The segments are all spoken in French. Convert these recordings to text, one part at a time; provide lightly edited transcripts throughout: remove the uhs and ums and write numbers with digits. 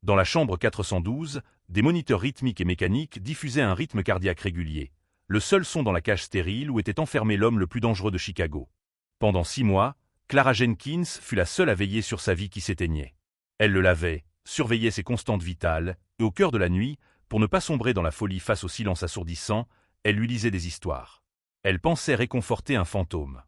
Dans la chambre 412, des moniteurs rythmiques et mécaniques diffusaient un rythme cardiaque régulier, le seul son dans la cage stérile où était enfermé l'homme le plus dangereux de Chicago. Pendant 6 mois, Clara Jenkins fut la seule à veiller sur sa vie qui s'éteignait. Elle le lavait, surveillait ses constantes vitales, et au cœur de la nuit, pour ne pas sombrer dans la folie face au silence assourdissant, elle lui lisait des histoires. Elle pensait réconforter un fantôme.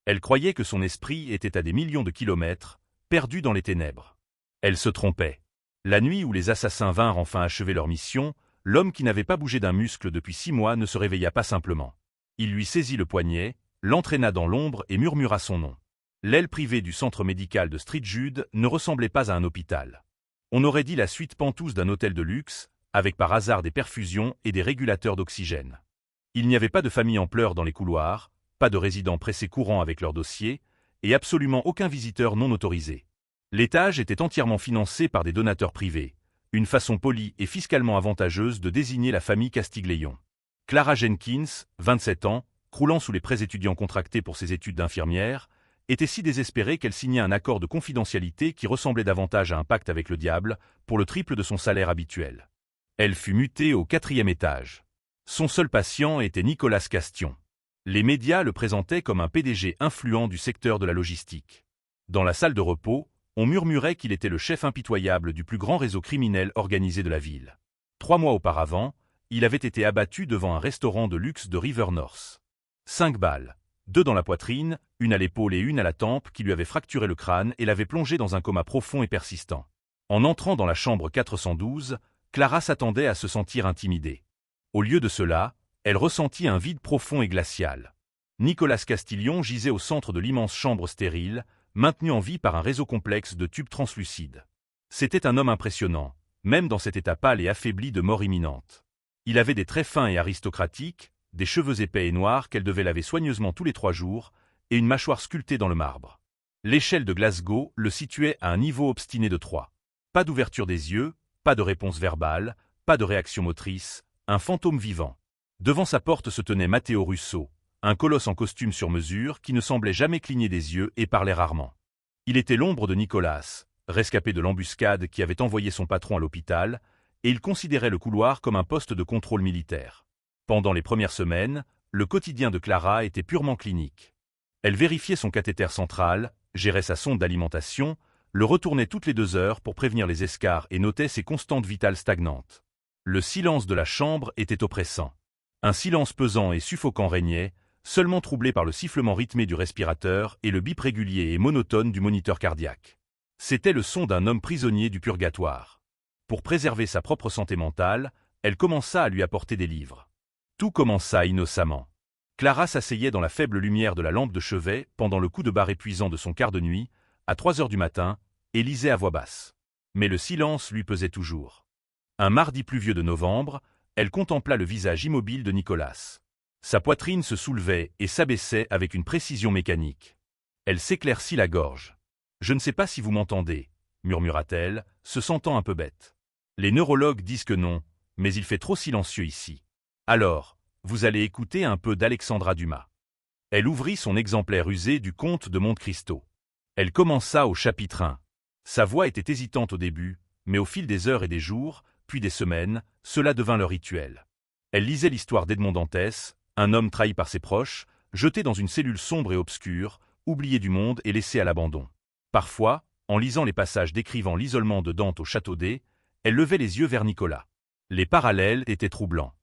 Elle croyait que son esprit était à des millions de kilomètres, perdu dans les ténèbres. Elle se trompait. La nuit où les assassins vinrent enfin achever leur mission, l'homme qui n'avait pas bougé d'un muscle depuis 6 mois ne se réveilla pas simplement. Il lui saisit le poignet, l'entraîna dans l'ombre et murmura son nom. L'aile privée du centre médical de Street Jude ne ressemblait pas à un hôpital. On aurait dit la suite pentouse d'un hôtel de luxe, avec par hasard des perfusions et des régulateurs d'oxygène. Il n'y avait pas de famille en pleurs dans les couloirs, pas de résidents pressés courant avec leurs dossiers, et absolument aucun visiteur non autorisé. L'étage était entièrement financé par des donateurs privés, une façon polie et fiscalement avantageuse de désigner la famille Castigleyon. Clara Jenkins, 27 ans, croulant sous les prêts étudiants contractés pour ses études d'infirmière, était si désespérée qu'elle signa un accord de confidentialité qui ressemblait davantage à un pacte avec le diable, pour le triple de son salaire habituel. Elle fut mutée au 4e étage. Son seul patient était Nicolas Castion. Les médias le présentaient comme un PDG influent du secteur de la logistique. Dans la salle de repos, on murmurait qu'il était le chef impitoyable du plus grand réseau criminel organisé de la ville. 3 mois auparavant, il avait été abattu devant un restaurant de luxe de River North. 5 balles, 2 dans la poitrine, une à l'épaule et une à la tempe qui lui avaient fracturé le crâne et l'avaient plongé dans un coma profond et persistant. En entrant dans la chambre 412, Clara s'attendait à se sentir intimidée. Au lieu de cela, elle ressentit un vide profond et glacial. Nicolas Castillion gisait au centre de l'immense chambre stérile, maintenu en vie par un réseau complexe de tubes translucides. C'était un homme impressionnant, même dans cet état pâle et affaibli de mort imminente. Il avait des traits fins et aristocratiques, des cheveux épais et noirs qu'elle devait laver soigneusement tous les 3 jours, et une mâchoire sculptée dans le marbre. L'échelle de Glasgow le situait à un niveau obstiné de 3. Pas d'ouverture des yeux, pas de réponse verbale, pas de réaction motrice, un fantôme vivant. Devant sa porte se tenait Matteo Russo, un colosse en costume sur mesure qui ne semblait jamais cligner des yeux et parlait rarement. Il était l'ombre de Nicolas, rescapé de l'embuscade qui avait envoyé son patron à l'hôpital, et il considérait le couloir comme un poste de contrôle militaire. Pendant les premières semaines, le quotidien de Clara était purement clinique. Elle vérifiait son cathéter central, gérait sa sonde d'alimentation, le retournait toutes les 2 heures pour prévenir les escarres et notait ses constantes vitales stagnantes. Le silence de la chambre était oppressant. Un silence pesant et suffocant régnait, seulement troublé par le sifflement rythmé du respirateur et le bip régulier et monotone du moniteur cardiaque. C'était le son d'un homme prisonnier du purgatoire. Pour préserver sa propre santé mentale, elle commença à lui apporter des livres. Tout commença innocemment. Clara s'asseyait dans la faible lumière de la lampe de chevet pendant le coup de barre épuisant de son quart de nuit, à 3 heures du matin, et lisait à voix basse. Mais le silence lui pesait toujours. Un mardi pluvieux de novembre, elle contempla le visage immobile de Nicolas. Sa poitrine se soulevait et s'abaissait avec une précision mécanique. Elle s'éclaircit la gorge. « Je ne sais pas si vous m'entendez », murmura-t-elle, se sentant un peu bête. « Les neurologues disent que non, mais il fait trop silencieux ici. Alors, vous allez écouter un peu d'Alexandra Dumas. » Elle ouvrit son exemplaire usé du Comte de Monte Cristo. Elle commença au chapitre 1. Sa voix était hésitante au début, mais au fil des heures et des jours, puis des semaines, cela devint leur rituel. Elle lisait l'histoire d'Edmond Dantès, un homme trahi par ses proches, jeté dans une cellule sombre et obscure, oublié du monde et laissé à l'abandon. Parfois, en lisant les passages décrivant l'isolement de Dante au château d'Ay, elle levait les yeux vers Nicolas. Les parallèles étaient troublants.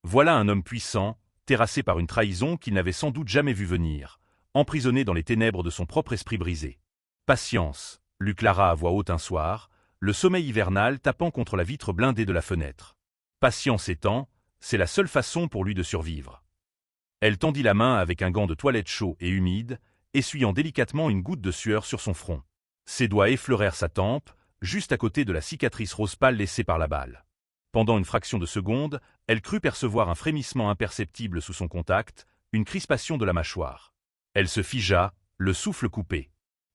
Voilà un homme puissant, terrassé par une trahison qu'il n'avait sans doute jamais vu venir, emprisonné dans les ténèbres de son propre esprit brisé. « Patience », lut Clara à voix haute un soir, le sommeil hivernal tapant contre la vitre blindée de la fenêtre. Patience étant, c'est la seule façon pour lui de survivre. Elle tendit la main avec un gant de toilette chaud et humide, essuyant délicatement une goutte de sueur sur son front. Ses doigts effleurèrent sa tempe, juste à côté de la cicatrice rose pâle laissée par la balle. Pendant une fraction de seconde, elle crut percevoir un frémissement imperceptible sous son contact, une crispation de la mâchoire. Elle se figea, le souffle coupé.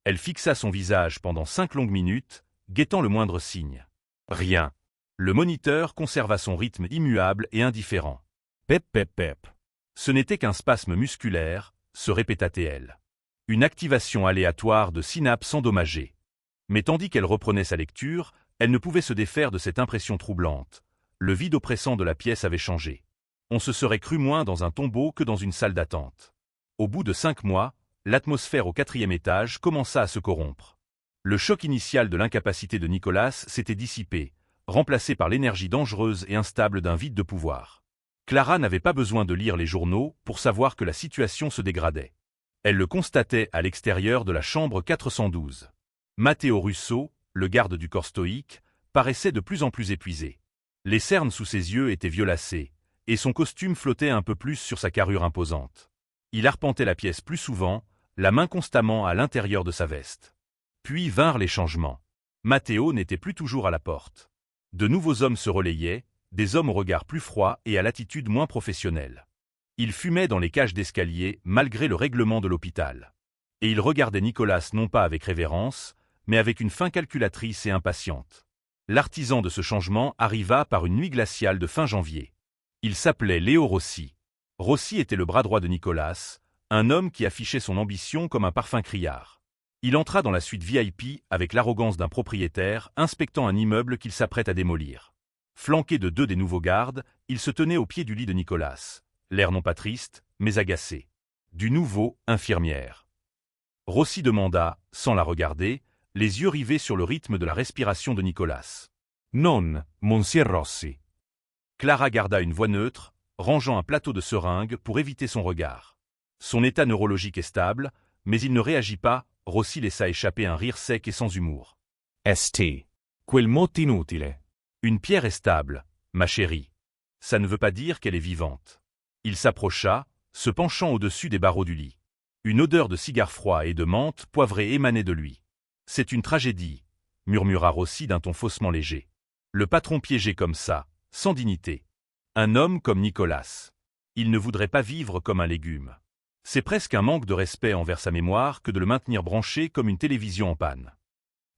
Elle fixa son visage pendant 5 longues minutes, guettant le moindre signe. Rien. Le moniteur conserva son rythme immuable et indifférent. Pep pep pep. Ce n'était qu'un spasme musculaire, se répéta-t-elle. Une activation aléatoire de synapses endommagées. Mais tandis qu'elle reprenait sa lecture, Elle ne pouvait se défaire de cette impression troublante. Le vide oppressant de la pièce avait changé. On se serait cru moins dans un tombeau que dans une salle d'attente. Au bout de 5 mois, l'atmosphère au 4e étage commença à se corrompre. Le choc initial de l'incapacité de Nicolas s'était dissipé, remplacé par l'énergie dangereuse et instable d'un vide de pouvoir. Clara n'avait pas besoin de lire les journaux pour savoir que la situation se dégradait. Elle le constatait à l'extérieur de la chambre 412. Matteo Russo, le garde du corps stoïque, paraissait de plus en plus épuisé. Les cernes sous ses yeux étaient violacées, et son costume flottait un peu plus sur sa carrure imposante. Il arpentait la pièce plus souvent, la main constamment à l'intérieur de sa veste. Puis vinrent les changements. Matteo n'était plus toujours à la porte. De nouveaux hommes se relayaient, des hommes au regard plus froid et à l'attitude moins professionnelle. Ils fumaient dans les cages d'escalier malgré le règlement de l'hôpital. Et ils regardaient Nicolas non pas avec révérence, mais avec une faim calculatrice et impatiente. L'artisan de ce changement arriva par une nuit glaciale de fin janvier. Il s'appelait Léo Rossi. Rossi était le bras droit de Nicolas, un homme qui affichait son ambition comme un parfum criard. Il entra dans la suite VIP avec l'arrogance d'un propriétaire inspectant un immeuble qu'il s'apprête à démolir. Flanqué de 2 des nouveaux gardes, il se tenait au pied du lit de Nicolas, l'air non pas triste, mais agacé. Du nouveau, infirmière. Rossi demanda, sans la regarder, les yeux rivés sur le rythme de la respiration de Nicolas. « Non, Monsieur Rossi. » Clara garda une voix neutre, rangeant un plateau de seringues pour éviter son regard. Son état neurologique est stable, mais il ne réagit pas. Rossi laissa échapper un rire sec et sans humour. St. Quel mot inutile. Une pierre est stable, ma chérie. Ça ne veut pas dire qu'elle est vivante. Il s'approcha, se penchant au-dessus des barreaux du lit. Une odeur de cigare froid et de menthe poivrée émanait de lui. C'est une tragédie, murmura Rossi d'un ton faussement léger. Le patron piégé comme ça, sans dignité. Un homme comme Nicolas. Il ne voudrait pas vivre comme un légume. C'est presque un manque de respect envers sa mémoire que de le maintenir branché comme une télévision en panne.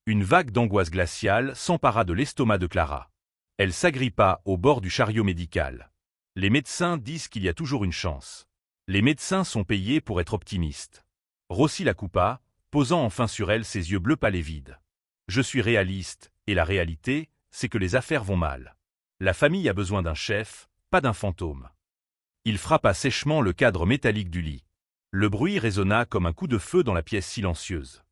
Une vague d'angoisse glaciale s'empara de l'estomac de Clara. Elle s'agrippa au bord du chariot médical. Les médecins disent qu'il y a toujours une chance. Les médecins sont payés pour être optimistes. Rossi la coupa, posant enfin sur elle ses yeux bleus pâles et vides. Je suis réaliste, et la réalité, c'est que les affaires vont mal. La famille a besoin d'un chef, pas d'un fantôme. Il frappa sèchement le cadre métallique du lit. Le bruit résonna comme un coup de feu dans la pièce silencieuse.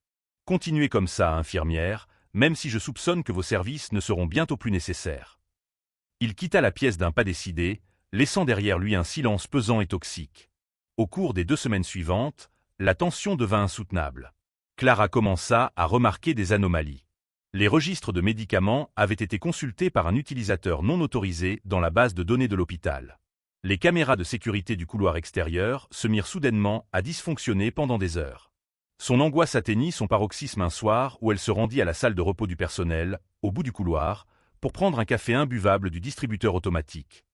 Continuez comme ça, infirmière, même si je soupçonne que vos services ne seront bientôt plus nécessaires. Il quitta la pièce d'un pas décidé, laissant derrière lui un silence pesant et toxique. Au cours des 2 semaines suivantes, la tension devint insoutenable. Clara commença à remarquer des anomalies. Les registres de médicaments avaient été consultés par un utilisateur non autorisé dans la base de données de l'hôpital. Les caméras de sécurité du couloir extérieur se mirent soudainement à dysfonctionner pendant des heures. Son angoisse atteignit son paroxysme un soir où elle se rendit à la salle de repos du personnel, au bout du couloir, pour prendre un café imbuvable du distributeur automatique.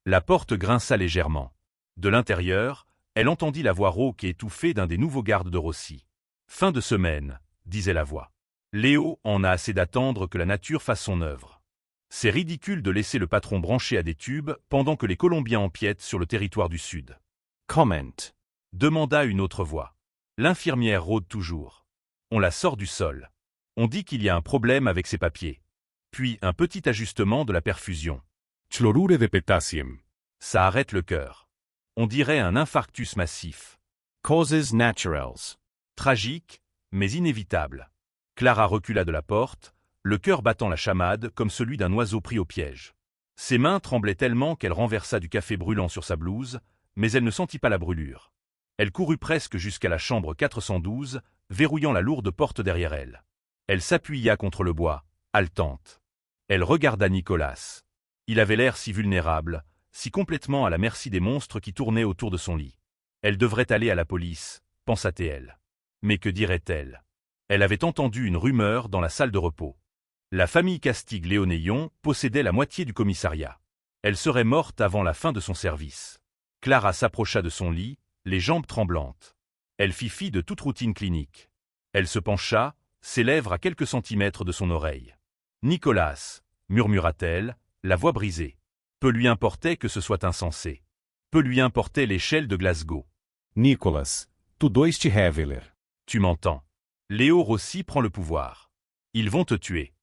La porte grinça légèrement. De l'intérieur, elle entendit la voix rauque et étouffée d'un des nouveaux gardes de Rossi. « Fin de semaine », disait la voix. Léo en a assez d'attendre que la nature fasse son œuvre. C'est ridicule de laisser le patron branché à des tubes pendant que les Colombiens empiètent sur le territoire du Sud. Comment. Demanda une autre voix. L'infirmière rôde toujours. On la sort du sol. On dit qu'il y a un problème avec ses papiers. Puis un petit ajustement de la perfusion. Chlorure de potassium. Ça arrête le cœur. On dirait un infarctus massif. Causes naturals. Tragique, mais inévitable. Clara recula de la porte, le cœur battant la chamade comme celui d'un oiseau pris au piège. Ses mains tremblaient tellement qu'elle renversa du café brûlant sur sa blouse, mais elle ne sentit pas la brûlure. Elle courut presque jusqu'à la chambre 412, verrouillant la lourde porte derrière elle. Elle s'appuya contre le bois, haletante. Elle regarda Nicolas. Il avait l'air si vulnérable, si complètement à la merci des monstres qui tournaient autour de son lit. Elle devrait aller à la police, pensa-t-elle. Mais que dirait-elle? Elle avait entendu une rumeur dans la salle de repos. La famille Castigue-Léonéillon possédait la moitié du commissariat. Elle serait morte avant la fin de son service. Clara s'approcha de son lit, les jambes tremblantes. Elle fit fi de toute routine clinique. Elle se pencha, ses lèvres à quelques centimètres de son oreille. « Nicolas » murmura-t-elle, la voix brisée. Peu lui importait que ce soit insensé. Peu lui importait l'échelle de Glasgow. « Nicolas, tu dois te révéler. » Tu m'entends. Léo Rossi prend le pouvoir. Ils vont te tuer.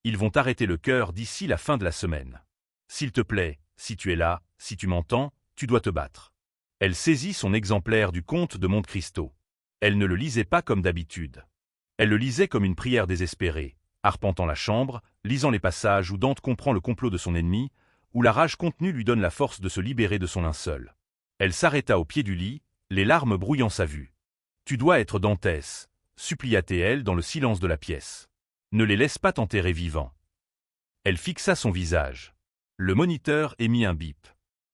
Ils vont arrêter le cœur d'ici la fin de la semaine. S'il te plaît, si tu es là, si tu m'entends, tu dois te battre. » Elle saisit son exemplaire du Comte de Monte Cristo. Elle ne le lisait pas comme d'habitude. Elle le lisait comme une prière désespérée, arpentant la chambre, lisant les passages où Dante comprend le complot de son ennemi, où la rage contenue lui donne la force de se libérer de son linceul. Elle s'arrêta au pied du lit, les larmes brouillant sa vue. « Tu dois être Dantès, » supplia-t-elle dans le silence de la pièce. « Ne les laisse pas t'enterrer vivant. » Elle fixa son visage. Le moniteur émit un bip.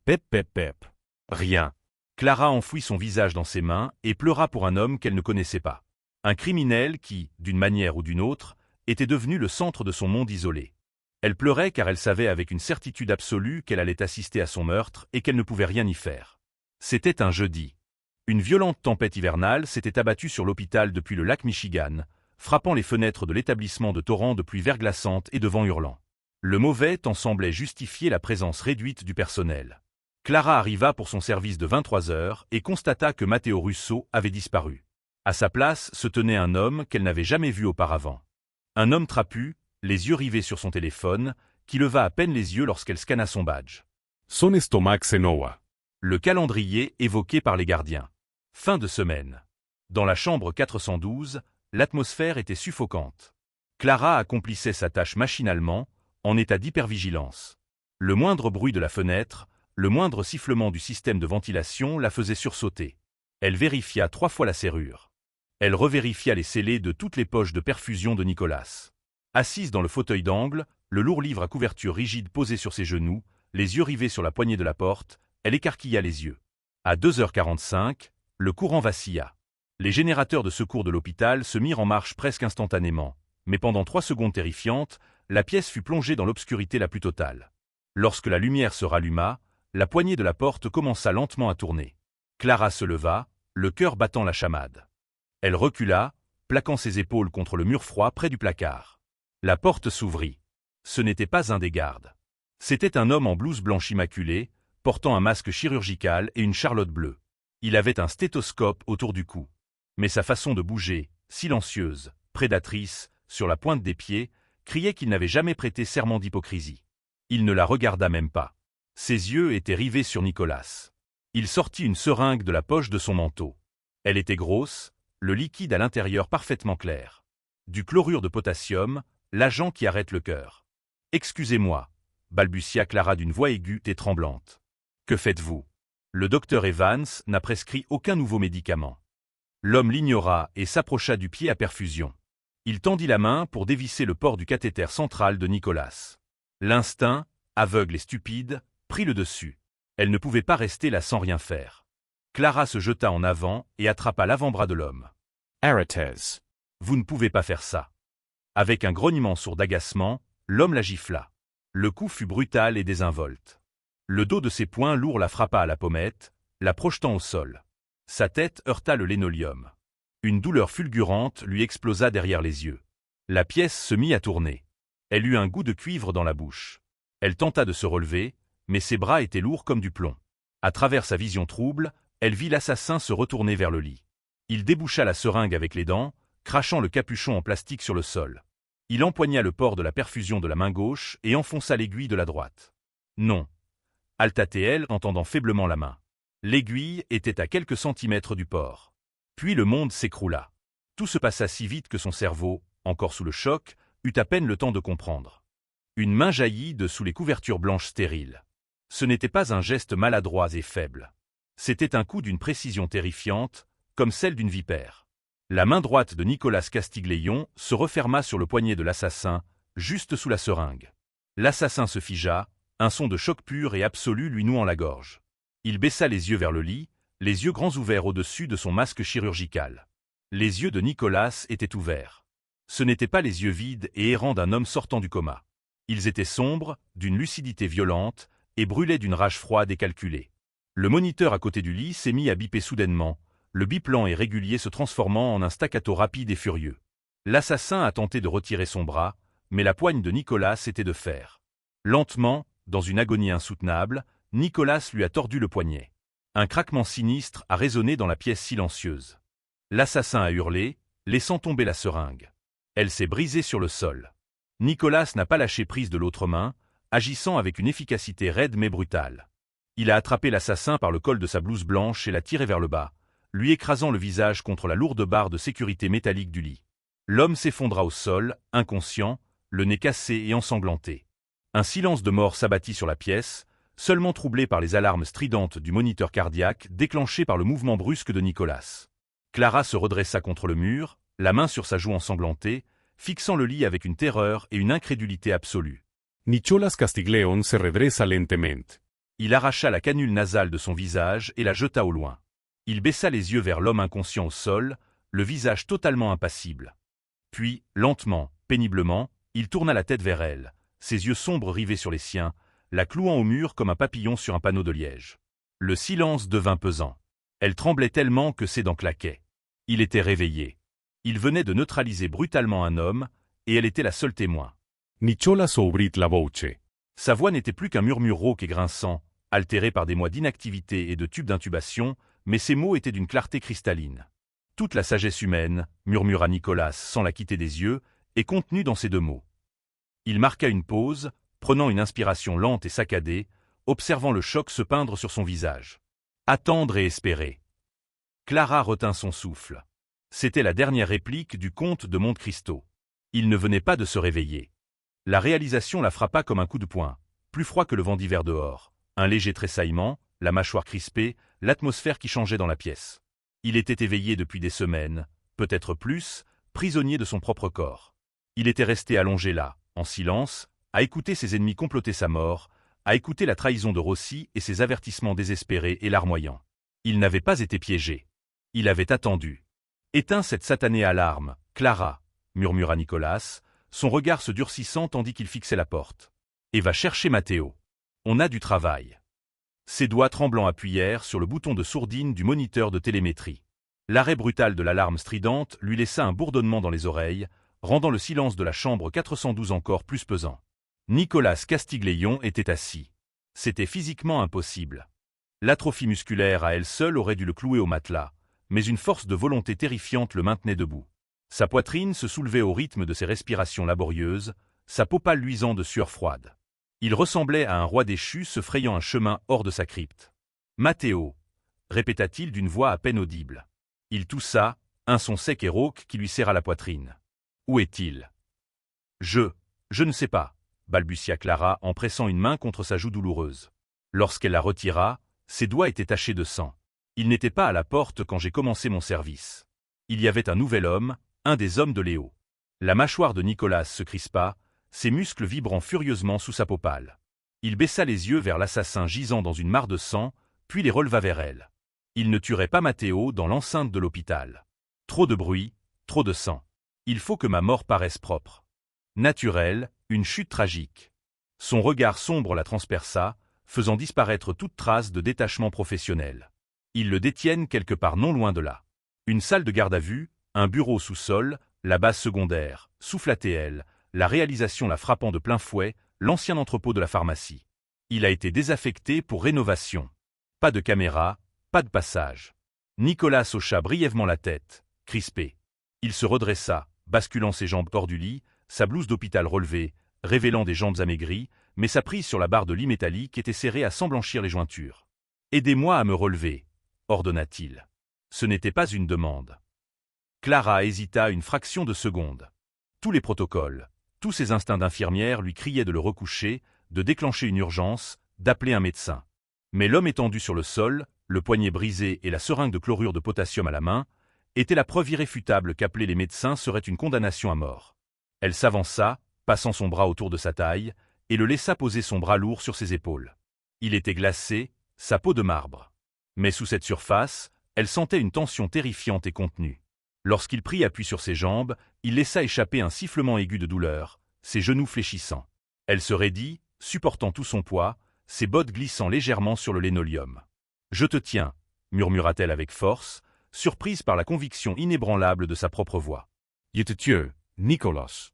Pep pep pep. Rien. Clara enfouit son visage dans ses mains et pleura pour un homme qu'elle ne connaissait pas. Un criminel qui, d'une manière ou d'une autre, était devenu le centre de son monde isolé. Elle pleurait car elle savait avec une certitude absolue qu'elle allait assister à son meurtre et qu'elle ne pouvait rien y faire. C'était un jeudi. Une violente tempête hivernale s'était abattue sur l'hôpital depuis le lac Michigan, frappant les fenêtres de l'établissement de torrents de pluie verglaçante et de vents hurlants. Le mauvais temps semblait justifier la présence réduite du personnel. Clara arriva pour son service de 23 heures et constata que Matteo Russo avait disparu. À sa place se tenait un homme qu'elle n'avait jamais vu auparavant. Un homme trapu, les yeux rivés sur son téléphone, qui leva à peine les yeux lorsqu'elle scanna son badge. Son estomac se noa. Le calendrier évoqué par les gardiens. Fin de semaine. Dans la chambre 412, l'atmosphère était suffocante. Clara accomplissait sa tâche machinalement, en état d'hypervigilance. Le moindre bruit de la fenêtre, le moindre sifflement du système de ventilation la faisait sursauter. Elle vérifia 3 fois la serrure. Elle revérifia les scellés de toutes les poches de perfusion de Nicolas. Assise dans le fauteuil d'angle, le lourd livre à couverture rigide posé sur ses genoux, les yeux rivés sur la poignée de la porte, elle écarquilla les yeux. À 2h45, le courant vacilla. Les générateurs de secours de l'hôpital se mirent en marche presque instantanément, mais pendant 3 secondes terrifiantes, la pièce fut plongée dans l'obscurité la plus totale. Lorsque la lumière se ralluma, la poignée de la porte commença lentement à tourner. Clara se leva, le cœur battant la chamade. Elle recula, plaquant ses épaules contre le mur froid près du placard. La porte s'ouvrit. Ce n'était pas un des gardes. C'était un homme en blouse blanche immaculée, portant un masque chirurgical et une charlotte bleue. Il avait un stéthoscope autour du cou. Mais sa façon de bouger, silencieuse, prédatrice, sur la pointe des pieds, criait qu'il n'avait jamais prêté serment d'hypocrisie. Il ne la regarda même pas. Ses yeux étaient rivés sur Nicolas. Il sortit une seringue de la poche de son manteau. Elle était grosse, le liquide à l'intérieur parfaitement clair. Du chlorure de potassium, l'agent qui arrête le cœur. « Excusez-moi » balbutia Clara d'une voix aiguë et tremblante. « Que faites-vous » Le docteur Evans n'a prescrit aucun nouveau médicament. L'homme l'ignora et s'approcha du pied à perfusion. Il tendit la main pour dévisser le port du cathéter central de Nicolas. L'instinct, aveugle et stupide, prit le dessus. Elle ne pouvait pas rester là sans rien faire. Clara se jeta en avant et attrapa l'avant-bras de l'homme. « Arrêtez. Vous ne pouvez pas faire ça. » Avec un grognement sourd d'agacement, l'homme la gifla. Le coup fut brutal et désinvolte. Le dos de ses poings lourds la frappa à la pommette, la projetant au sol. Sa tête heurta le linoleum. Une douleur fulgurante lui explosa derrière les yeux. La pièce se mit à tourner. Elle eut un goût de cuivre dans la bouche. Elle tenta de se relever, mais ses bras étaient lourds comme du plomb. À travers sa vision trouble, elle vit l'assassin se retourner vers le lit. Il déboucha la seringue avec les dents, crachant le capuchon en plastique sur le sol. Il empoigna le port de la perfusion de la main gauche et enfonça l'aiguille de la droite. « Non » halta-t-elle en tendant faiblement la main. L'aiguille était à quelques centimètres du port. Puis le monde s'écroula. Tout se passa si vite que son cerveau, encore sous le choc, eut à peine le temps de comprendre. Une main jaillit de sous les couvertures blanches stériles. Ce n'était pas un geste maladroit et faible. C'était un coup d'une précision terrifiante, comme celle d'une vipère. La main droite de Nicolas Castigléon se referma sur le poignet de l'assassin, juste sous la seringue. L'assassin se figea, un son de choc pur et absolu lui nouant la gorge. Il baissa les yeux vers le lit, les yeux grands ouverts au-dessus de son masque chirurgical. Les yeux de Nicolas étaient ouverts. Ce n'étaient pas les yeux vides et errants d'un homme sortant du coma. Ils étaient sombres, d'une lucidité violente, et brûlaient d'une rage froide et calculée. Le moniteur à côté du lit s'est mis à biper soudainement, le bip lent et régulier se transformant en un staccato rapide et furieux. L'assassin a tenté de retirer son bras, mais la poigne de Nicolas était de fer. Lentement, dans une agonie insoutenable, Nicolas lui a tordu le poignet. Un craquement sinistre a résonné dans la pièce silencieuse. L'assassin a hurlé, laissant tomber la seringue. Elle s'est brisée sur le sol. Nicolas n'a pas lâché prise de l'autre main, agissant avec une efficacité raide mais brutale. Il a attrapé l'assassin par le col de sa blouse blanche et l'a tiré vers le bas, lui écrasant le visage contre la lourde barre de sécurité métallique du lit. L'homme s'effondra au sol, inconscient, le nez cassé et ensanglanté. Un silence de mort s'abattit sur la pièce, seulement troublé par les alarmes stridentes du moniteur cardiaque déclenchées par le mouvement brusque de Nicolas. Clara se redressa contre le mur, la main sur sa joue ensanglantée, fixant le lit avec une terreur et une incrédulité absolue. Nicolas Castiglione se redressa lentamente. Il arracha la canule nasale de son visage et la jeta au loin. Il baissa les yeux vers l'homme inconscient au sol, le visage totalement impassible. Puis, lentement, péniblement, il tourna la tête vers elle, ses yeux sombres rivés sur les siens, la clouant au mur comme un papillon sur un panneau de liège. Le silence devint pesant. Elle tremblait tellement que ses dents claquaient. Il était réveillé. Il venait de neutraliser brutalement un homme, et elle était la seule témoin. Nicolas ouvrit la voce. Sa voix n'était plus qu'un murmure rauque et grinçant, altéré par des mois d'inactivité et de tubes d'intubation, mais ses mots étaient d'une clarté cristalline. Toute la sagesse humaine, murmura Nicolas sans la quitter des yeux, est contenue dans ces deux mots. Il marqua une pause, prenant une inspiration lente et saccadée, observant le choc se peindre sur son visage. Attendre et espérer. Clara retint son souffle. C'était la dernière réplique du comte de Monte Cristo. Il ne venait pas de se réveiller. La réalisation la frappa comme un coup de poing, plus froid que le vent d'hiver dehors, un léger tressaillement, la mâchoire crispée, l'atmosphère qui changeait dans la pièce. Il était éveillé depuis des semaines, peut-être plus, prisonnier de son propre corps. Il était resté allongé là, en silence, à écouter ses ennemis comploter sa mort, à écouter la trahison de Rossi et ses avertissements désespérés et larmoyants. Il n'avait pas été piégé. Il avait attendu. Éteins cette satanée alarme, Clara, murmura Nicolas, son regard se durcissant tandis qu'il fixait la porte. Et va chercher Matteo. On a du travail. Ses doigts tremblants appuyèrent sur le bouton de sourdine du moniteur de télémétrie. L'arrêt brutal de l'alarme stridente lui laissa un bourdonnement dans les oreilles, rendant le silence de la chambre 412 encore plus pesant. Nicolas Castiglione était assis. C'était physiquement impossible. L'atrophie musculaire à elle seule aurait dû le clouer au matelas, mais une force de volonté terrifiante le maintenait debout. Sa poitrine se soulevait au rythme de ses respirations laborieuses, sa peau pâle luisant de sueur froide. Il ressemblait à un roi déchu se frayant un chemin hors de sa crypte. « Matteo » répéta-t-il d'une voix à peine audible. Il toussa, un son sec et rauque qui lui serra la poitrine. « Où est-il »« Je ne sais pas » balbutia Clara en pressant une main contre sa joue douloureuse. Lorsqu'elle la retira, ses doigts étaient tachés de sang. Il n'était pas à la porte quand j'ai commencé mon service. Il y avait un nouvel homme, un des hommes de Léo. La mâchoire de Nicolas se crispa, ses muscles vibrant furieusement sous sa peau pâle. Il baissa les yeux vers l'assassin gisant dans une mare de sang, puis les releva vers elle. Il ne tuerait pas Matteo dans l'enceinte de l'hôpital. Trop de bruit, trop de sang. Il faut que ma mort paraisse propre. Naturelle, une chute tragique. Son regard sombre la transperça, faisant disparaître toute trace de détachement professionnel. Ils le détiennent quelque part non loin de là. Une salle de garde à vue, un bureau sous-sol, la base secondaire, souffla-t-elle, la réalisation la frappant de plein fouet, l'ancien entrepôt de la pharmacie. Il a été désaffecté pour rénovation. Pas de caméra, pas de passage. Nicolas hocha brièvement la tête, crispé. Il se redressa, basculant ses jambes hors du lit, sa blouse d'hôpital relevée, révélant des jambes amaigries, mais sa prise sur la barre de lit métallique était serrée à sans blanchir les jointures. « Aidez-moi à me relever » ordonna-t-il. Ce n'était pas une demande. Clara hésita une fraction de seconde. Tous les protocoles, tous ses instincts d'infirmière lui criaient de le recoucher, de déclencher une urgence, d'appeler un médecin. Mais l'homme étendu sur le sol, le poignet brisé et la seringue de chlorure de potassium à la main, était la preuve irréfutable qu'appeler les médecins serait une condamnation à mort. Elle s'avança, passant son bras autour de sa taille, et le laissa poser son bras lourd sur ses épaules. Il était glacé, sa peau de marbre. Mais sous cette surface, elle sentait une tension terrifiante et contenue. Lorsqu'il prit appui sur ses jambes, il laissa échapper un sifflement aigu de douleur, ses genoux fléchissant. Elle se raidit, supportant tout son poids, ses bottes glissant légèrement sur le linoleum. « Je te tiens » murmura-t-elle avec force, surprise par la conviction inébranlable de sa propre voix. « Je te tue, Nicolas. »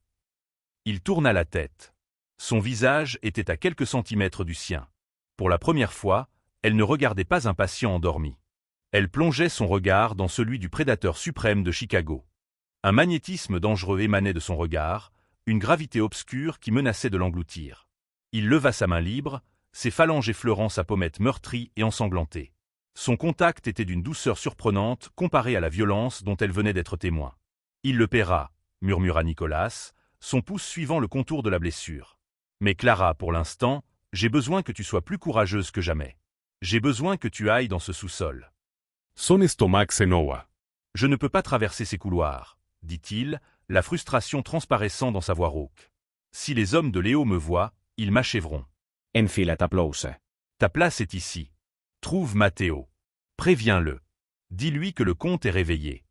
Il tourna la tête. Son visage était à quelques centimètres du sien. Pour la première fois, elle ne regardait pas un patient endormi. Elle plongeait son regard dans celui du prédateur suprême de Chicago. Un magnétisme dangereux émanait de son regard, une gravité obscure qui menaçait de l'engloutir. Il leva sa main libre, ses phalanges effleurant sa pommette meurtrie et ensanglantée. Son contact était d'une douceur surprenante comparée à la violence dont elle venait d'être témoin. « Il le paiera », murmura Nicolas, son pouce suivant le contour de la blessure. « Mais Clara, pour l'instant, j'ai besoin que tu sois plus courageuse que jamais. J'ai besoin que tu ailles dans ce sous-sol. » Son estomac se noa. « Je ne peux pas traverser ces couloirs, » dit-il, la frustration transparaissant dans sa voix rauque. « Si les hommes de Léo me voient, ils m'achèveront. » Enfilet applause. « Ta place est ici. Trouve Matteo. Préviens-le. Dis-lui que le comte est réveillé. »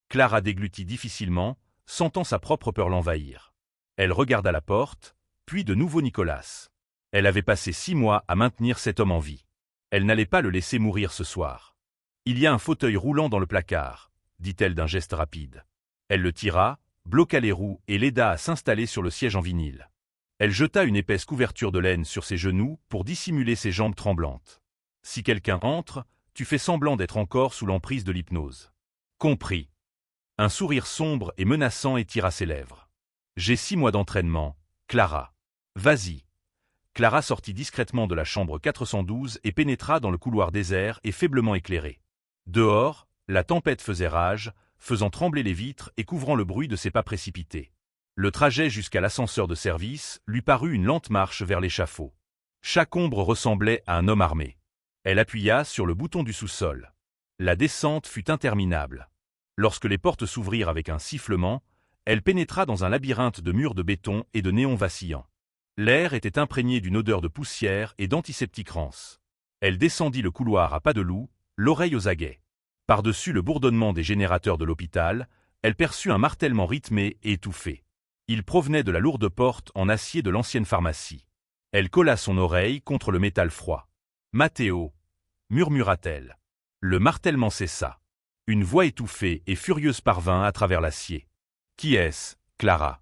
Clara déglutit difficilement, sentant sa propre peur l'envahir. Elle regarda la porte, puis de nouveau Nicolas. Elle avait passé 6 mois à maintenir cet homme en vie. Elle n'allait pas le laisser mourir ce soir. « Il y a un fauteuil roulant dans le placard, » dit-elle d'un geste rapide. Elle le tira, bloqua les roues et l'aida à s'installer sur le siège en vinyle. Elle jeta une épaisse couverture de laine sur ses genoux pour dissimuler ses jambes tremblantes. « Si quelqu'un entre, tu fais semblant d'être encore sous l'emprise de l'hypnose. »« Compris. » Un sourire sombre et menaçant étira ses lèvres. « J'ai 6 mois d'entraînement, Clara. Vas-y. » Clara sortit discrètement de la chambre 412 et pénétra dans le couloir désert et faiblement éclairé. Dehors, la tempête faisait rage, faisant trembler les vitres et couvrant le bruit de ses pas précipités. Le trajet jusqu'à l'ascenseur de service lui parut une lente marche vers l'échafaud. Chaque ombre ressemblait à un homme armé. Elle appuya sur le bouton du sous-sol. La descente fut interminable. Lorsque les portes s'ouvrirent avec un sifflement, elle pénétra dans un labyrinthe de murs de béton et de néons vacillants. L'air était imprégné d'une odeur de poussière et d'antiseptique rance. Elle descendit le couloir à pas de loup, l'oreille aux aguets. Par-dessus le bourdonnement des générateurs de l'hôpital, elle perçut un martèlement rythmé et étouffé. Il provenait de la lourde porte en acier de l'ancienne pharmacie. Elle colla son oreille contre le métal froid. « Matteo » murmura-t-elle. Le martèlement cessa. Une voix étouffée et furieuse parvint à travers l'acier. « Qui est-ce, Clara ?»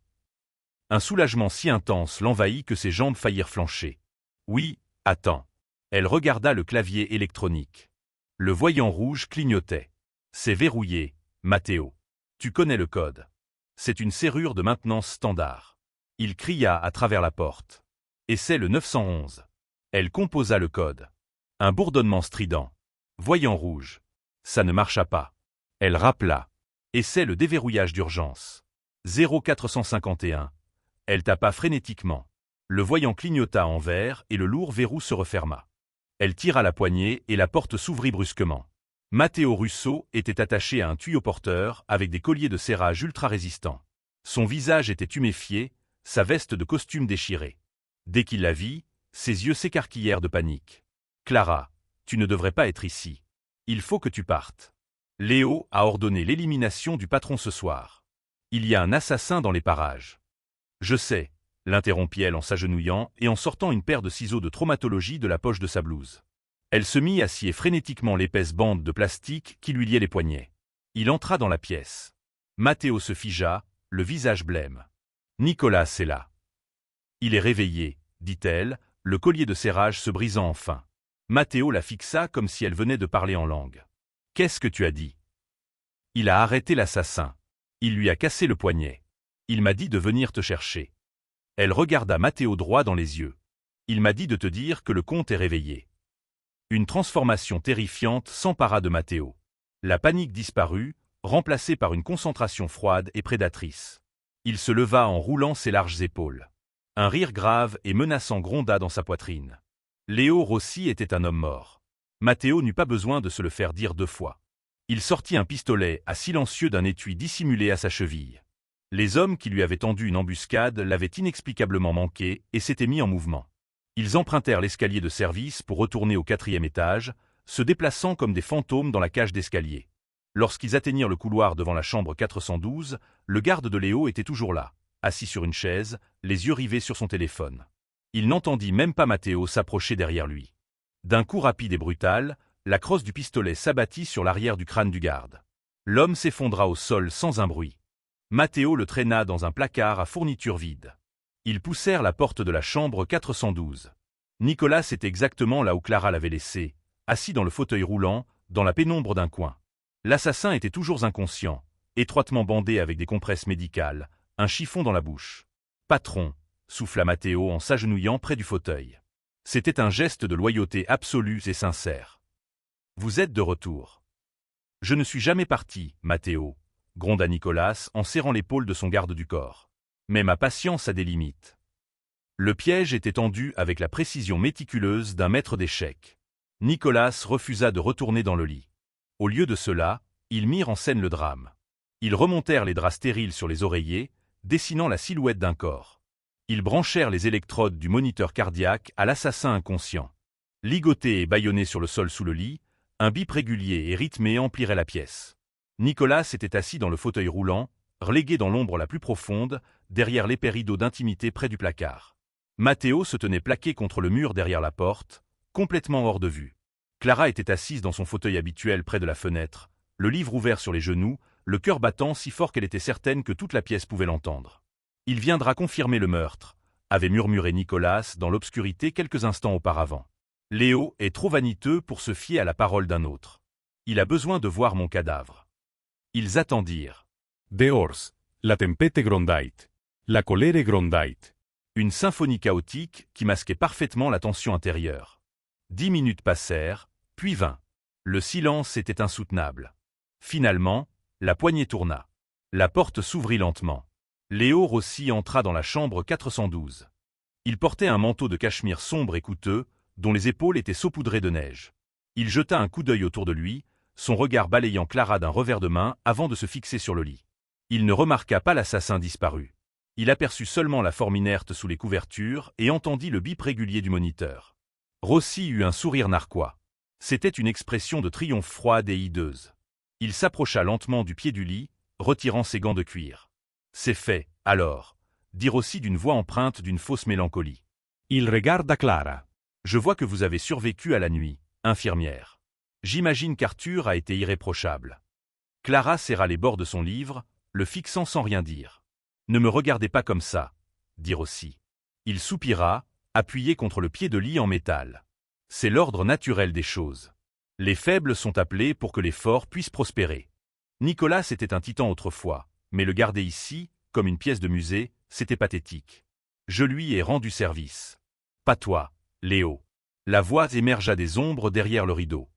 Un soulagement si intense l'envahit que ses jambes faillirent flancher. « Oui, attends. » Elle regarda le clavier électronique. Le voyant rouge clignotait. « C'est verrouillé, Matteo. Tu connais le code. C'est une serrure de maintenance standard. » Il cria à travers la porte. « Et c'est le 911. » Elle composa le code. Un bourdonnement strident. Voyant rouge. Ça ne marcha pas. Elle rappela. « Et c'est le déverrouillage d'urgence. 0451. » Elle tapa frénétiquement. Le voyant clignota en vert et le lourd verrou se referma. Elle tira la poignée et la porte s'ouvrit brusquement. Matteo Russo était attaché à un tuyau porteur avec des colliers de serrage ultra résistants. Son visage était tuméfié, sa veste de costume déchirée. Dès qu'il la vit, ses yeux s'écarquillèrent de panique. « Clara, tu ne devrais pas être ici. Il faut que tu partes. Léo a ordonné l'élimination du patron ce soir. Il y a un assassin dans les parages. » « Je sais, » l'interrompit-elle en s'agenouillant et en sortant une paire de ciseaux de traumatologie de la poche de sa blouse. Elle se mit à scier frénétiquement l'épaisse bande de plastique qui lui liait les poignets. Il entra dans la pièce. Matteo se figea, le visage blême. « Nicolas est là. »« Il est réveillé, » dit-elle, le collier de serrage se brisant enfin. Matteo la fixa comme si elle venait de parler en langue. « Qu'est-ce que tu as dit ?»« Il a arrêté l'assassin. Il lui a cassé le poignet. Il m'a dit de venir te chercher. » Elle regarda Matteo droit dans les yeux. « Il m'a dit de te dire que le comte est réveillé. » Une transformation terrifiante s'empara de Matteo. La panique disparut, remplacée par une concentration froide et prédatrice. Il se leva en roulant ses larges épaules. Un rire grave et menaçant gronda dans sa poitrine. Léo Rossi était un homme mort. Matteo n'eut pas besoin de se le faire dire 2 fois. Il sortit un pistolet à silencieux d'un étui dissimulé à sa cheville. Les hommes qui lui avaient tendu une embuscade l'avaient inexplicablement manqué et s'étaient mis en mouvement. Ils empruntèrent l'escalier de service pour retourner au 4e étage, se déplaçant comme des fantômes dans la cage d'escalier. Lorsqu'ils atteignirent le couloir devant la chambre 412, le garde de Léo était toujours là, assis sur une chaise, les yeux rivés sur son téléphone. Il n'entendit même pas Matteo s'approcher derrière lui. D'un coup rapide et brutal, la crosse du pistolet s'abattit sur l'arrière du crâne du garde. L'homme s'effondra au sol sans un bruit. Matteo le traîna dans un placard à fournitures vides. Ils poussèrent la porte de la chambre 412. Nicolas était exactement là où Clara l'avait laissé, assis dans le fauteuil roulant, dans la pénombre d'un coin. L'assassin était toujours inconscient, étroitement bandé avec des compresses médicales, un chiffon dans la bouche. Patron, souffla Matteo en s'agenouillant près du fauteuil. C'était un geste de loyauté absolue et sincère. Vous êtes de retour. Je ne suis jamais parti, Matteo, gronda Nicolas en serrant l'épaule de son garde du corps. Mais ma patience a des limites. Le piège était tendu avec la précision méticuleuse d'un maître d'échecs. Nicolas refusa de retourner dans le lit. Au lieu de cela, ils mirent en scène le drame. Ils remontèrent les draps stériles sur les oreillers, dessinant la silhouette d'un corps. Ils branchèrent les électrodes du moniteur cardiaque à l'assassin inconscient. Ligoté et bâillonné sur le sol sous le lit, un bip régulier et rythmé emplirait la pièce. Nicolas était assis dans le fauteuil roulant, relégué dans l'ombre la plus profonde, derrière l'épais rideau d'intimité près du placard. Matteo se tenait plaqué contre le mur derrière la porte, complètement hors de vue. Clara était assise dans son fauteuil habituel près de la fenêtre, le livre ouvert sur les genoux, le cœur battant si fort qu'elle était certaine que toute la pièce pouvait l'entendre. « Il viendra confirmer le meurtre », avait murmuré Nicolas dans l'obscurité quelques instants auparavant. « Léo est trop vaniteux pour se fier à la parole d'un autre. Il a besoin de voir mon cadavre. » Ils attendirent. Dehors, la tempête grondait. La colère grondait. Une symphonie chaotique qui masquait parfaitement la tension intérieure. 10 minutes passèrent, puis 20. Le silence était insoutenable. Finalement, la poignée tourna. La porte s'ouvrit lentement. Léo Rossi entra dans la chambre 412. Il portait un manteau de cachemire sombre et coûteux, dont les épaules étaient saupoudrées de neige. Il jeta un coup d'œil autour de lui, son regard balayant Clara d'un revers de main avant de se fixer sur le lit. Il ne remarqua pas l'assassin disparu. Il aperçut seulement la forme inerte sous les couvertures et entendit le bip régulier du moniteur. Rossi eut un sourire narquois. C'était une expression de triomphe froide et hideuse. Il s'approcha lentement du pied du lit, retirant ses gants de cuir. « C'est fait, alors », dit Rossi d'une voix empreinte d'une fausse mélancolie. Il regarda Clara. « Je vois que vous avez survécu à la nuit, infirmière. J'imagine qu'Arthur a été irréprochable. » Clara serra les bords de son livre, le fixant sans rien dire. « Ne me regardez pas comme ça, » dit Rossi. Il soupira, appuyé contre le pied de lit en métal. C'est l'ordre naturel des choses. Les faibles sont appelés pour que les forts puissent prospérer. Nicolas était un titan autrefois, mais le garder ici, comme une pièce de musée, c'était pathétique. Je lui ai rendu service. Pas toi, Léo. La voix émergea des ombres derrière le rideau.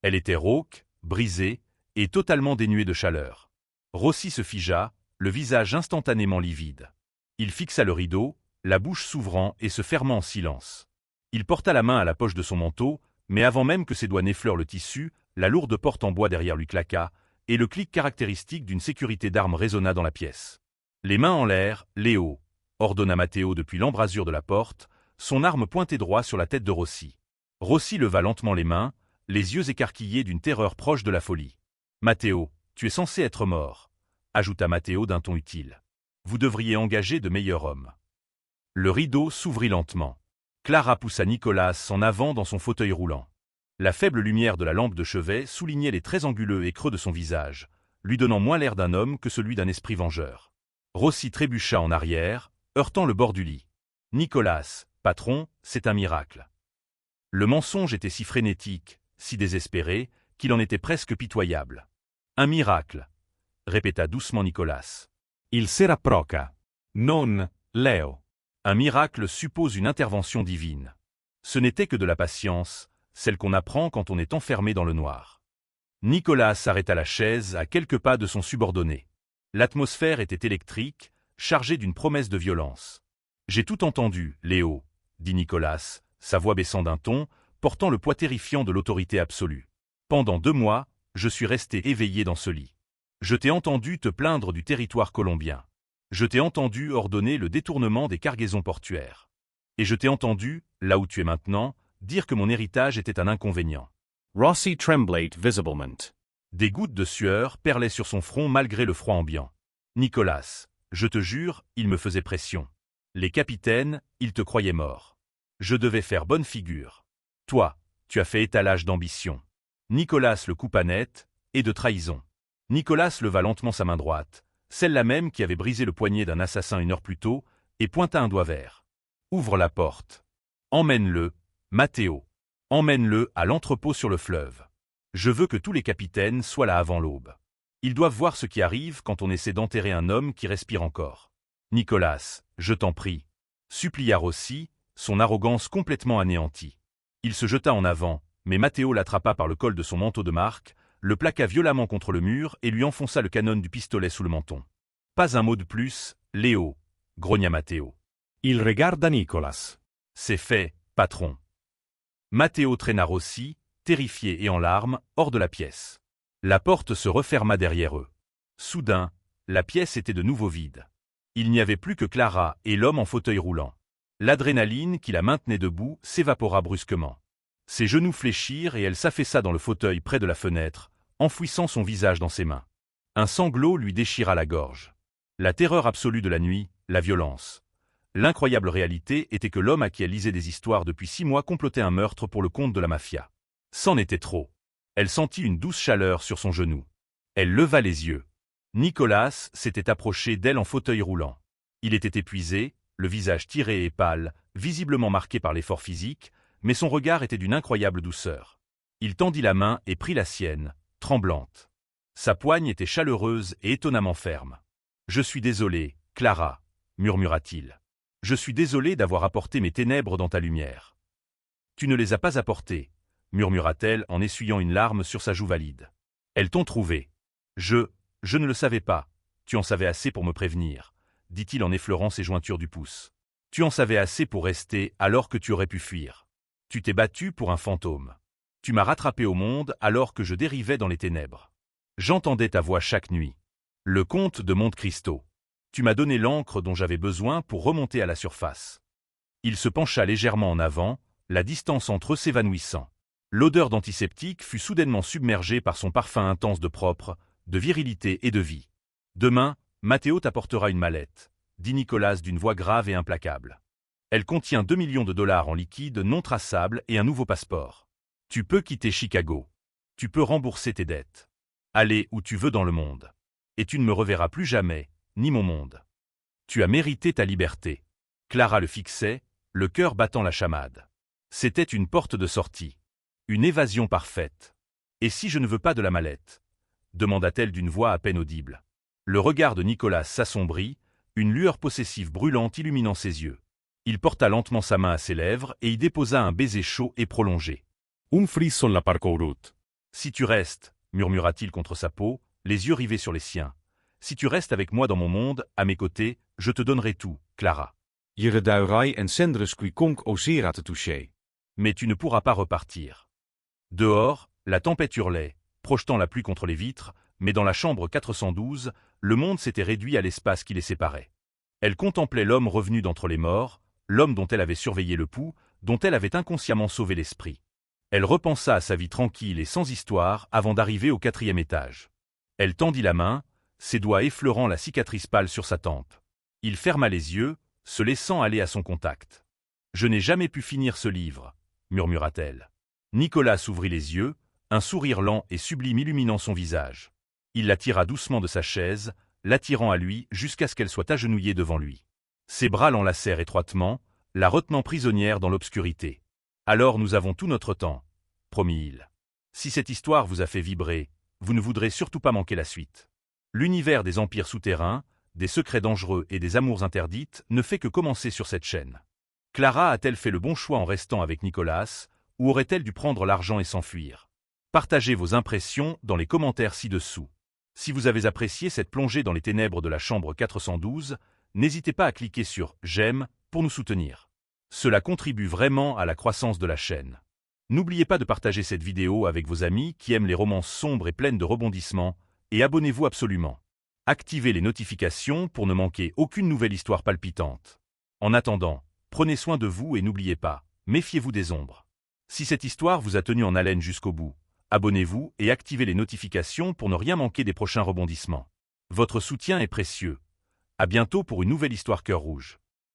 Elle était rauque, brisée, et totalement dénuée de chaleur. Rossi se figea, le visage instantanément livide. Il fixa le rideau, la bouche s'ouvrant et se fermant en silence. Il porta la main à la poche de son manteau, mais avant même que ses doigts n'effleurent le tissu, la lourde porte en bois derrière lui claqua, et le clic caractéristique d'une sécurité d'armes résonna dans la pièce. Les mains en l'air, Léo, ordonna Matteo depuis l'embrasure de la porte, son arme pointée droit sur la tête de Rossi. Rossi leva lentement les mains, les yeux écarquillés d'une terreur proche de la folie. Matteo, tu es censé être mort, ajouta Matteo d'un ton utile. Vous devriez engager de meilleurs hommes. Le rideau s'ouvrit lentement. Clara poussa Nicolas en avant dans son fauteuil roulant. La faible lumière de la lampe de chevet soulignait les traits anguleux et creux de son visage, lui donnant moins l'air d'un homme que celui d'un esprit vengeur. Rossi trébucha en arrière, heurtant le bord du lit. « Nicolas, patron, c'est un miracle. » Le mensonge était si frénétique, si désespéré, qu'il en était presque pitoyable. « Un miracle », répéta doucement Nicolas. « Il sera proca. Non, Léo. » Un miracle suppose une intervention divine. Ce n'était que de la patience, celle qu'on apprend quand on est enfermé dans le noir. Nicolas arrêta la chaise à quelques pas de son subordonné. L'atmosphère était électrique, chargée d'une promesse de violence. « J'ai tout entendu, Léo », dit Nicolas, sa voix baissant d'un ton, portant le poids terrifiant de l'autorité absolue. « Pendant 2 mois, je suis resté éveillé dans ce lit. Je t'ai entendu te plaindre du territoire colombien. Je t'ai entendu ordonner le détournement des cargaisons portuaires. Et je t'ai entendu, là où tu es maintenant, dire que mon héritage était un inconvénient. » Rossi tremblait visiblement. Des gouttes de sueur perlaient sur son front malgré le froid ambiant. « Nicolas, je te jure, il me faisait pression. Les capitaines, ils te croyaient mort. Je devais faire bonne figure. Toi, tu as fait étalage d'ambition. » Nicolas le coupa net, et de trahison. Nicolas leva lentement sa main droite, celle-là même qui avait brisé le poignet d'un assassin 1 heure plus tôt, et pointa un doigt vert. « Ouvre la porte. Emmène-le, Matteo. Emmène-le à l'entrepôt sur le fleuve. Je veux que tous les capitaines soient là avant l'aube. Ils doivent voir ce qui arrive quand on essaie d'enterrer un homme qui respire encore. Nicolas, Je t'en prie. Supplia Rossi, son arrogance complètement anéantie. Il se jeta en avant, mais Matteo l'attrapa par le col de son manteau de marque, le plaqua violemment contre le mur et lui enfonça le canon du pistolet sous le menton. Pas un mot de plus, Léo, grogna Matteo. Il regarda Nicolas. C'est fait, patron. Matteo traîna Rossi, terrifié et en larmes, hors de la pièce. La porte se referma derrière eux. Soudain, la pièce était de nouveau vide. Il n'y avait plus que Clara et l'homme en fauteuil roulant. L'adrénaline qui la maintenait debout s'évapora brusquement. Ses genoux fléchirent et elle s'affaissa dans le fauteuil près de la fenêtre, enfouissant son visage dans ses mains. Un sanglot lui déchira la gorge. La terreur absolue de la nuit, la violence. L'incroyable réalité était que l'homme à qui elle lisait des histoires depuis 6 mois complotait un meurtre pour le compte de la mafia. C'en était trop. Elle sentit une douce chaleur sur son genou. Elle leva les yeux. Nicolas s'était approché d'elle en fauteuil roulant. Il était épuisé, le visage tiré et pâle, visiblement marqué par l'effort physique, mais son regard était d'une incroyable douceur. Il tendit la main et prit la sienne, tremblante. Sa poigne était chaleureuse et étonnamment ferme. « Je suis désolé, Clara, » murmura-t-il. « Je suis désolé d'avoir apporté mes ténèbres dans ta lumière. »« Tu ne les as pas apportées, » murmura-t-elle en essuyant une larme sur sa joue valide. « Elles t'ont trouvé. »« Je ne le savais pas. Tu en savais assez pour me prévenir, » dit-il en effleurant ses jointures du pouce. « Tu en savais assez pour rester alors que tu aurais pu fuir. Tu t'es battu pour un fantôme. Tu m'as rattrapé au monde alors que je dérivais dans les ténèbres. J'entendais ta voix chaque nuit. Le comte de Monte Cristo. Tu m'as donné l'encre dont j'avais besoin pour remonter à la surface. » Il se pencha légèrement en avant, la distance entre eux s'évanouissant. L'odeur d'antiseptique fut soudainement submergée par son parfum intense de propre, de virilité et de vie. « Demain, Matteo t'apportera une mallette, » dit Nicolas d'une voix grave et implacable. « Elle contient 2 millions de dollars en liquide non traçable et un nouveau passeport. Tu peux quitter Chicago. Tu peux rembourser tes dettes. Aller où tu veux dans le monde. Et tu ne me reverras plus jamais, ni mon monde. Tu as mérité ta liberté. » Clara le fixait, le cœur battant la chamade. C'était une porte de sortie. Une évasion parfaite. « Et si je ne veux pas de la mallette ?» demanda-t-elle d'une voix à peine audible. Le regard de Nicolas s'assombrit, une lueur possessive brûlante illuminant ses yeux. Il porta lentement sa main à ses lèvres et y déposa un baiser chaud et prolongé. Un frisson la parcourut. « Si tu restes, » murmura-t-il contre sa peau, les yeux rivés sur les siens. « Si tu restes avec moi dans mon monde, à mes côtés, je te donnerai tout, Clara. » Je reduirai en cendres qui conk osera te toucher. Mais tu ne pourras pas repartir. Dehors, la tempête hurlait, projetant la pluie contre les vitres, mais dans la chambre 412, le monde s'était réduit à l'espace qui les séparait. Elle contemplait l'homme revenu d'entre les morts, l'homme dont elle avait surveillé le pouls, dont elle avait inconsciemment sauvé l'esprit. Elle repensa à sa vie tranquille et sans histoire avant d'arriver au 4e étage. Elle tendit la main, ses doigts effleurant la cicatrice pâle sur sa tempe. Il ferma les yeux, se laissant aller à son contact. « Je n'ai jamais pu finir ce livre, » murmura-t-elle. Nicolas ouvrit les yeux, un sourire lent et sublime illuminant son visage. Il la tira doucement de sa chaise, l'attirant à lui jusqu'à ce qu'elle soit agenouillée devant lui. Ses bras l'enlacèrent étroitement, la retenant prisonnière dans l'obscurité. « Alors nous avons tout notre temps, » promit-il. « Si cette histoire vous a fait vibrer, vous ne voudrez surtout pas manquer la suite. L'univers des empires souterrains, des secrets dangereux et des amours interdites ne fait que commencer sur cette chaîne. Clara a-t-elle fait le bon choix en restant avec Nicolas, ou aurait-elle dû prendre l'argent et s'enfuir? Partagez vos impressions dans les commentaires ci-dessous. Si vous avez apprécié cette plongée dans les ténèbres de la chambre 412, n'hésitez pas à cliquer sur « J'aime » pour nous soutenir. Cela contribue vraiment à la croissance de la chaîne. N'oubliez pas de partager cette vidéo avec vos amis qui aiment les romances sombres et pleines de rebondissements, et abonnez-vous absolument. Activez les notifications pour ne manquer aucune nouvelle histoire palpitante. En attendant, prenez soin de vous et n'oubliez pas, méfiez-vous des ombres. Si cette histoire vous a tenu en haleine jusqu'au bout, abonnez-vous et activez les notifications pour ne rien manquer des prochains rebondissements. Votre soutien est précieux. À bientôt pour une nouvelle histoire Cœur Rouge.